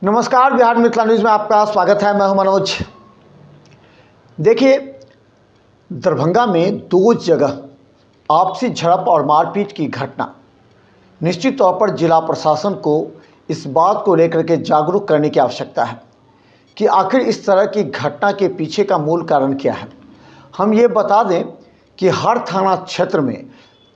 नमस्कार, बिहार मिथिला न्यूज़ में आपका स्वागत है। मैं हूं मनोज। देखिए, दरभंगा में दो जगह आपसी झड़प और मारपीट की घटना निश्चित तौर पर जिला प्रशासन को इस बात को लेकर के जागरूक करने की आवश्यकता है कि आखिर इस तरह की घटना के पीछे का मूल कारण क्या है। हम ये बता दें कि हर थाना क्षेत्र में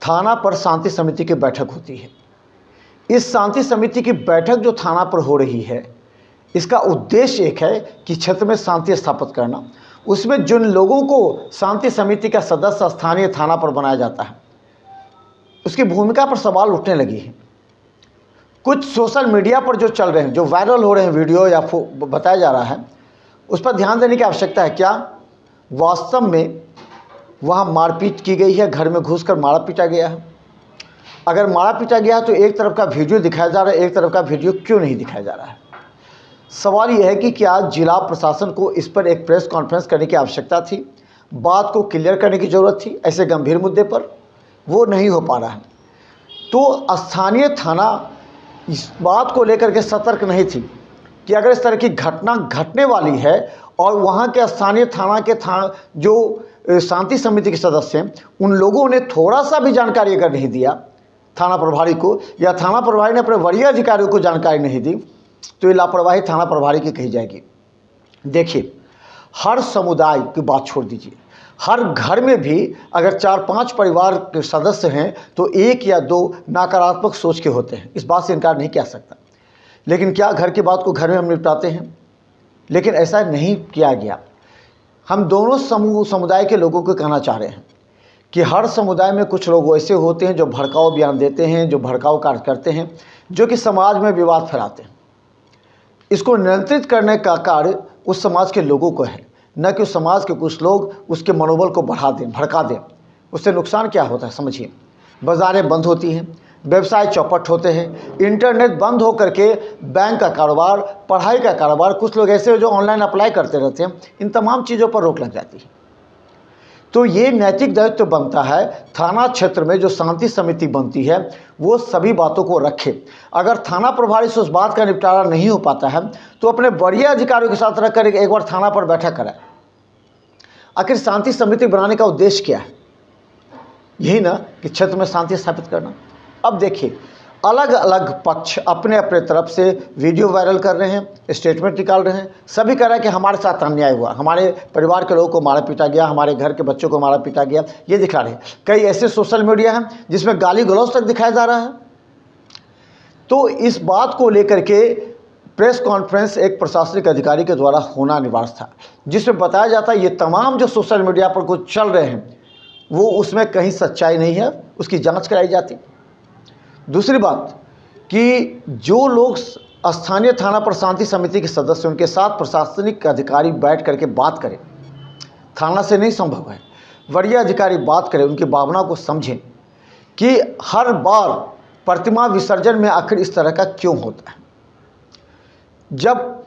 थाना पर शांति समिति की बैठक होती है। इस शांति समिति की बैठक जो थाना पर हो रही है, इसका उद्देश्य एक है कि क्षेत्र में शांति स्थापित करना। उसमें जिन लोगों को शांति समिति का सदस्य स्थानीय थाना पर बनाया जाता है, उसकी भूमिका पर सवाल उठने लगी है। कुछ सोशल मीडिया पर जो चल रहे हैं, जो वायरल हो रहे हैं वीडियो या बताया जा रहा है, उस पर ध्यान देने की आवश्यकता है। क्या वास्तव में वहाँ मारपीट की गई है? घर में घुसकर मारा पीटा गया है? अगर मारा पीटा गया तो एक तरफ का वीडियो दिखाया जा रहा है, एक तरफ का वीडियो क्यों नहीं दिखाया जा रहा है? सवाल यह है कि क्या जिला प्रशासन को इस पर एक प्रेस कॉन्फ्रेंस करने की आवश्यकता थी, बात को क्लियर करने की ज़रूरत थी। ऐसे गंभीर मुद्दे पर वो नहीं हो पा रहा है। तो स्थानीय थाना इस बात को लेकर के सतर्क नहीं थी कि अगर इस तरह की घटना घटने वाली है और वहाँ के स्थानीय थाना के जो शांति समिति के सदस्य हैं, उन लोगों ने थोड़ा सा भी जानकारी अगर नहीं दिया थाना प्रभारी को, या थाना प्रभारी ने अपने वरीय अधिकारियों को जानकारी नहीं दी, तो ये लापरवाही थाना प्रभारी की कही जाएगी। देखिए, हर समुदाय की बात छोड़ दीजिए, हर घर में भी अगर 4-5 परिवार के सदस्य हैं तो 1 या 2 नकारात्मक सोच के होते हैं। इस बात से इनकार नहीं किया सकता। लेकिन क्या घर की बात को घर में हम निपटाते हैं? लेकिन ऐसा नहीं किया गया। हम दोनों समुदाय के लोगों को कहना चाह रहे हैं कि हर समुदाय में कुछ लोग ऐसे होते हैं जो भड़काऊ बयान देते हैं, जो भड़काऊ कार्य करते हैं, जो कि समाज में विवाद फैलाते हैं। इसको नियंत्रित करने का कार्य उस समाज के लोगों को है, न कि उस समाज के कुछ लोग उसके मनोबल को बढ़ा दें, भड़का दें। उससे नुकसान क्या होता है समझिए। बाज़ारें बंद होती हैं, व्यवसाय चौपट होते हैं, इंटरनेट बंद होकर के बैंक का कारोबार, पढ़ाई का कारोबार, कुछ लोग ऐसे जो ऑनलाइन अप्लाई करते रहते हैं, इन तमाम चीज़ों पर रोक लग जाती है। तो ये नैतिक दायित्व बनता है थाना क्षेत्र में जो शांति समिति बनती है, वो सभी बातों को रखे। अगर थाना प्रभारी से उस बात का निपटारा नहीं हो पाता है तो अपने वरीय अधिकारियों के साथ रखकर एक बार थाना पर बैठक कराए। आखिर शांति समिति बनाने का उद्देश्य क्या है? यही ना कि क्षेत्र में शांति स्थापित करना। अब देखिए, अलग अलग पक्ष अपने अपने तरफ से वीडियो वायरल कर रहे हैं, स्टेटमेंट निकाल रहे हैं। सभी कह रहे हैं कि हमारे साथ अन्याय हुआ, हमारे परिवार के लोगों को मारा पीटा गया, हमारे घर के बच्चों को मारा पीटा गया, ये दिखा रहे हैं। कई ऐसे सोशल मीडिया हैं जिसमें गाली गलौज तक दिखाया जा रहा है। तो इस बात को लेकर के प्रेस कॉन्फ्रेंस एक प्रशासनिक अधिकारी के द्वारा होना अनिवार्य था, जिसमें बताया जाता है ये तमाम जो सोशल मीडिया पर कुछ चल रहे हैं वो उसमें कहीं सच्चाई नहीं है, उसकी जाँच कराई जाती। दूसरी बात कि जो लोग स्थानीय थाना पर शांति समिति के सदस्य, उनके साथ प्रशासनिक अधिकारी बैठ करके बात करें। थाना से नहीं संभव है, वरीय अधिकारी बात करें, उनकी भावना को समझें कि हर बार प्रतिमा विसर्जन में आखिर इस तरह का क्यों होता है। जब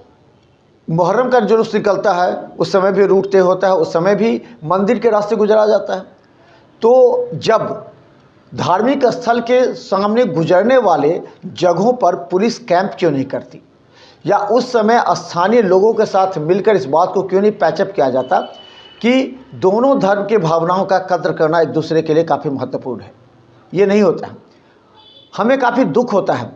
मुहर्रम का जुलूस निकलता है उस समय भी रूटते होता है, उस समय भी मंदिर के रास्ते गुजरा जाता है। तो जब धार्मिक स्थल के सामने गुजरने वाले जगहों पर पुलिस कैंप क्यों नहीं करती, या उस समय स्थानीय लोगों के साथ मिलकर इस बात को क्यों नहीं पैचअप किया जाता कि दोनों धर्म के भावनाओं का कद्र करना एक दूसरे के लिए काफ़ी महत्वपूर्ण है। ये नहीं होता है। हमें काफ़ी दुख होता है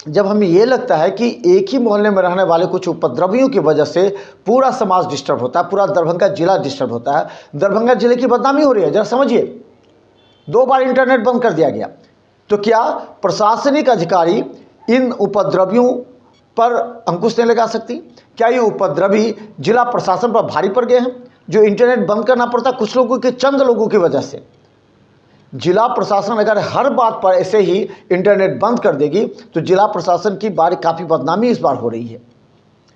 जब हमें ये लगता है कि एक ही मोहल्ले में रहने वाले कुछ उपद्रवियों की वजह से पूरा समाज डिस्टर्ब होता है, पूरा दरभंगा जिला डिस्टर्ब होता है। दरभंगा जिले की बदनामी हो रही है। जरा समझिए, 2 बार इंटरनेट बंद कर दिया गया। तो क्या प्रशासनिक अधिकारी इन उपद्रवियों पर अंकुश नहीं लगा सकती? क्या ये उपद्रवी जिला प्रशासन पर भारी पड़ गए हैं जो इंटरनेट बंद करना पड़ता कुछ लोगों के, चंद लोगों की वजह से? जिला प्रशासन अगर हर बात पर ऐसे ही इंटरनेट बंद कर देगी तो जिला प्रशासन की काफ़ी बदनामी इस बार हो रही है,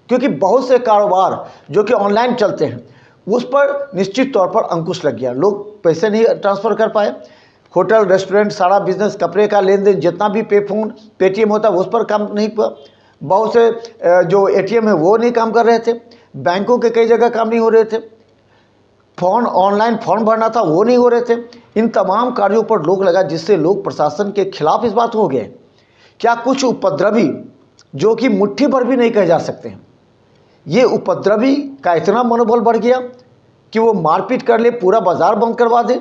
क्योंकि बहुत से कारोबार जो कि ऑनलाइन चलते हैं उस पर निश्चित तौर पर अंकुश लग गया। लोग पैसे नहीं ट्रांसफ़र कर पाए। होटल, रेस्टोरेंट, सारा बिजनेस, कपड़े का लेन देन, जितना भी पे फोन, पेटीएम होता है उस पर काम नहीं हुआ। बहुत से जो एटीएम है वो नहीं काम कर रहे थे। बैंकों के कई जगह काम नहीं हो रहे थे। ऑनलाइन फॉर्म भरना था वो नहीं हो रहे थे। इन तमाम कार्यों पर रोक लगा, जिससे लोग प्रशासन के खिलाफ इस बात हो गए। क्या कुछ उपद्रवी जो कि मुट्ठी भर भी नहीं कहे जा सकते हैं। ये उपद्रवी का इतना मनोबल बढ़ गया कि वो मारपीट कर ले, पूरा बाजार बंद करवा दे,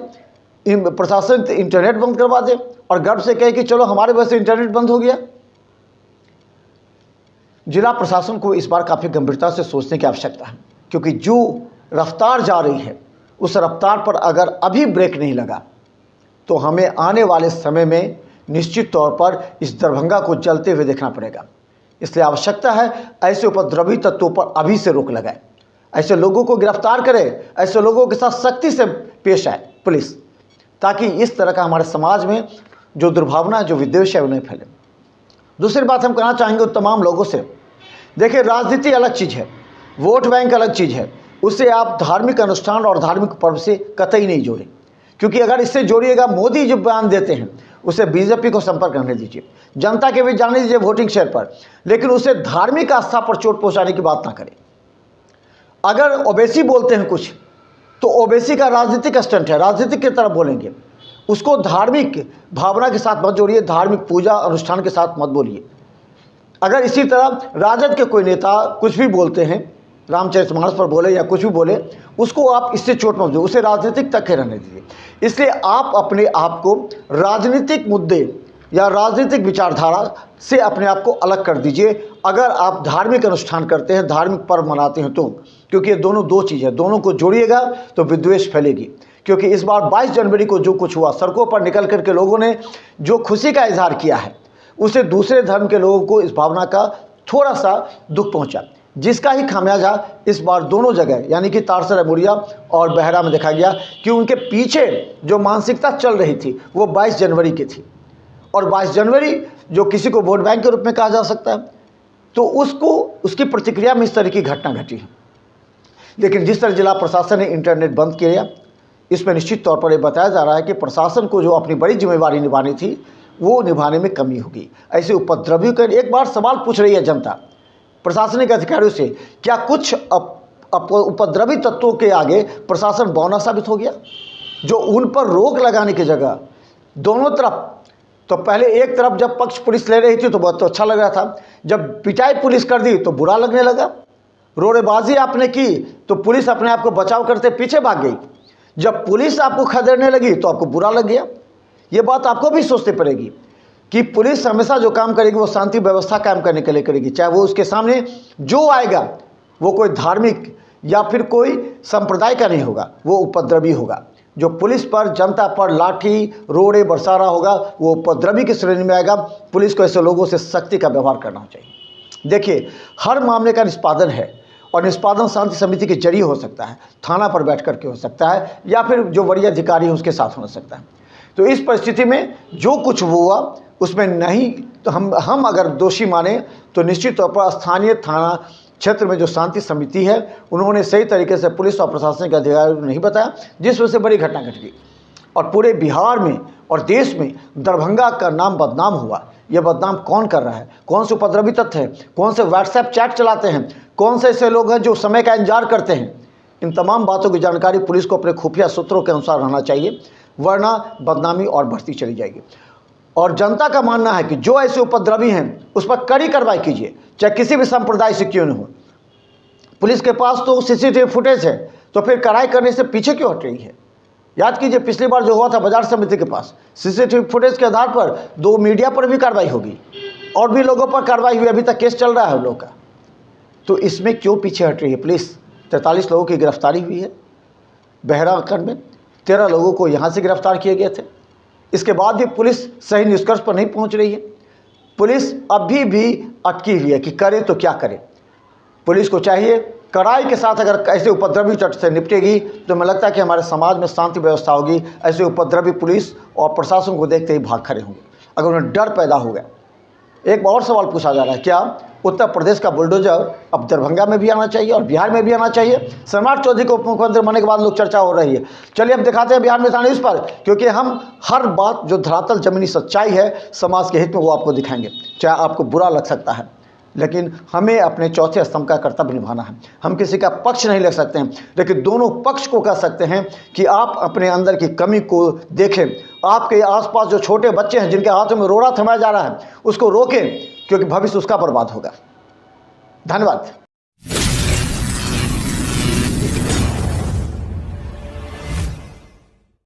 प्रशासन इंटरनेट बंद करवा दे और गर्व से कहे कि चलो हमारे वजह से इंटरनेट बंद हो गया। जिला प्रशासन को इस बार काफ़ी गंभीरता से सोचने की आवश्यकता है, क्योंकि जो रफ्तार जा रही है उस रफ्तार पर अगर अभी ब्रेक नहीं लगा तो हमें आने वाले समय में निश्चित तौर पर इस दरभंगा को जलते हुए देखना पड़ेगा। इसलिए आवश्यकता है ऐसे उपद्रवी तत्वों पर अभी से रोक लगाए, ऐसे लोगों को गिरफ्तार करे, ऐसे लोगों के साथ सख्ती से पेश आए पुलिस, ताकि इस तरह का हमारे समाज में जो दुर्भावना, जो विद्वेष है, उन्हें फैले। दूसरी बात हम कहना चाहेंगे उन तमाम लोगों से, देखिए राजनीति अलग चीज़ है, वोट बैंक अलग चीज़ है, उसे आप धार्मिक अनुष्ठान और धार्मिक पर्व से कतई नहीं जोड़ें, क्योंकि अगर इससे जोड़िएगा, मोदी जो बयान देते हैं उसे बीजेपी को संपर्क करने दीजिए, जनता के बीच जाने दीजिए वोटिंग शेयर पर, लेकिन उसे धार्मिक आस्था पर चोट पहुंचाने की बात ना करें। अगर ओवैसी बोलते हैं कुछ तो ओवैसी का राजनीतिक स्टंट है, राजनीतिक की तरफ बोलेंगे, उसको धार्मिक भावना के साथ मत जोड़िए, धार्मिक पूजा अनुष्ठान के साथ मत बोलिए। अगर इसी तरह राजद के कोई नेता कुछ भी बोलते हैं, रामचरितमानस पर बोले या कुछ भी बोले, उसको आप इससे चोट मत दो, उसे राजनीतिक तक के रहने दीजिए। इसलिए आप अपने आप को राजनीतिक मुद्दे या राजनीतिक विचारधारा से अपने आप को अलग कर दीजिए अगर आप धार्मिक अनुष्ठान करते हैं, धार्मिक पर्व मनाते हैं तो, क्योंकि ये दोनों दो चीज़ है, दोनों को जोड़िएगा तो विद्वेष फैलेगी। क्योंकि इस बार 22 जनवरी को जो कुछ हुआ, सड़कों पर निकल करके लोगों ने जो खुशी का इजहार किया है, उसे दूसरे धर्म के लोगों को इस भावना का थोड़ा सा दुख पहुंचा, जिसका ही खामियाजा इस बार दोनों जगह यानी कि तारसरा मुड़िया और बहरा में देखा गया कि उनके पीछे जो मानसिकता चल रही थी वो 22 जनवरी की थी। और 22 जनवरी जो किसी को वोट बैंक के रूप में कहा जा सकता है, तो उसकी प्रतिक्रिया में इस तरह की घटना घटी है। लेकिन जिस तरह जिला प्रशासन ने इंटरनेट बंद किया, इसमें निश्चित तौर पर यह बताया जा रहा है कि प्रशासन को जो अपनी बड़ी जिम्मेवारी निभानी थी वो निभाने में कमी होगी। ऐसे उपद्रवियों का एक बार सवाल पूछ रही है जनता प्रशासनिक अधिकारियों से, क्या कुछ उपद्रवी तत्वों के आगे प्रशासन बौना साबित हो गया, जो उन पर रोक लगाने की जगह दोनों तरफ, तो पहले एक तरफ जब पक्ष पुलिस ले रही थी तो बहुत अच्छा लग रहा था, जब पिटाई पुलिस कर दी तो बुरा लगने लगा, रोड़ेबाजी आपने की तो पुलिस अपने आप को बचाव करते पीछे भाग गई, जब पुलिस आपको खदेड़ने लगी तो आपको बुरा लग गया। ये बात आपको भी सोचनी पड़ेगी कि पुलिस हमेशा जो काम करेगी वो शांति व्यवस्था कायम करने के लिए करेगी, चाहे वो उसके सामने जो आएगा वो कोई धार्मिक या फिर कोई संप्रदाय का नहीं होगा, वो उपद्रवी होगा। जो पुलिस पर, जनता पर लाठी रोड़े बरसा रहा होगा वो उपद्रवी की श्रेणी में आएगा। पुलिस को ऐसे लोगों से सख्ती का व्यवहार करना चाहिए। देखिए, हर मामले का निष्पादन है और निष्पादन शांति समिति के जरिए हो सकता है, थाना पर बैठ करके हो सकता है, या फिर जो वरीय अधिकारी हैं उसके साथ हो सकता है। तो इस परिस्थिति में जो कुछ हुआ उसमें नहीं तो हम अगर दोषी माने तो निश्चित तौर पर स्थानीय थाना क्षेत्र में जो शांति समिति है उन्होंने सही तरीके से पुलिस और प्रशासन के अधिकारियों को नहीं बताया, जिस वजह से बड़ी घटना घट गई और पूरे बिहार में और देश में दरभंगा का नाम बदनाम हुआ। यह बदनाम कौन कर रहा है? कौन से उपद्रवी तत्व हैं? कौन से व्हाट्सएप चैट चलाते हैं? कौन से ऐसे लोग हैं जो समय का इंतजार करते हैं? इन तमाम बातों की जानकारी पुलिस को अपने खुफिया सूत्रों के अनुसार रहना चाहिए, वरना बदनामी और बढ़ती चली जाएगी। और जनता का मानना है कि जो ऐसे उपद्रवी हैं उस पर कड़ी कार्रवाई कीजिए, चाहे किसी भी संप्रदाय से क्यों न हो। पुलिस के पास तो सीसीटीवी फुटेज है, तो फिर कार्रवाई करने से पीछे क्यों हट रही है? याद कीजिए, पिछली बार जो हुआ था बाजार समिति के पास, सीसीटीवी फुटेज के आधार पर 2 मीडिया पर भी कार्रवाई होगी और भी लोगों पर कार्रवाई हुई, अभी तक केस चल रहा है लोगों का। तो इसमें क्यों पीछे हट रही है पुलिस? 43 लोगों की गिरफ्तारी हुई है बहरा कांड में, 13 लोगों को यहाँ से गिरफ्तार किए गए थे। इसके बाद भी पुलिस सही निष्कर्ष पर नहीं पहुँच रही है। पुलिस अभी भी अटकी हुई है कि करे तो क्या करे। पुलिस को चाहिए कड़ाई के साथ अगर ऐसे उपद्रवी तट से निपटेगी तो मुझे लगता है कि हमारे समाज में शांति व्यवस्था होगी। ऐसे उपद्रवी पुलिस और प्रशासन को देखते ही भाग खड़े होंगे अगर उन्हें डर पैदा हो गया। एक और सवाल पूछा जा रहा है, क्या उत्तर प्रदेश का बुलडोजर अब दरभंगा में भी आना चाहिए और बिहार में भी आना चाहिए? सम्राट चौधरी को उप मुख्यमंत्री बनने के बाद लोग चर्चा हो रही है। चलिए अब दिखाते हैं बिहार में था न्यूज़ पर, क्योंकि हम हर बात जो धरातल जमीनी सच्चाई है समाज के हित में वो आपको दिखाएंगे, चाहे आपको बुरा लग सकता है। लेकिन हमें अपने चौथे स्तंभ का कर्तव्य निभाना है। हम किसी का पक्ष नहीं ले सकते हैं, लेकिन दोनों पक्ष को कह सकते हैं कि आप अपने अंदर की कमी को देखें। आपके आसपास जो छोटे बच्चे हैं जिनके हाथों में रोड़ा थमाया जा रहा है, उसको रोकें, क्योंकि भविष्य उसका बर्बाद होगा। धन्यवाद।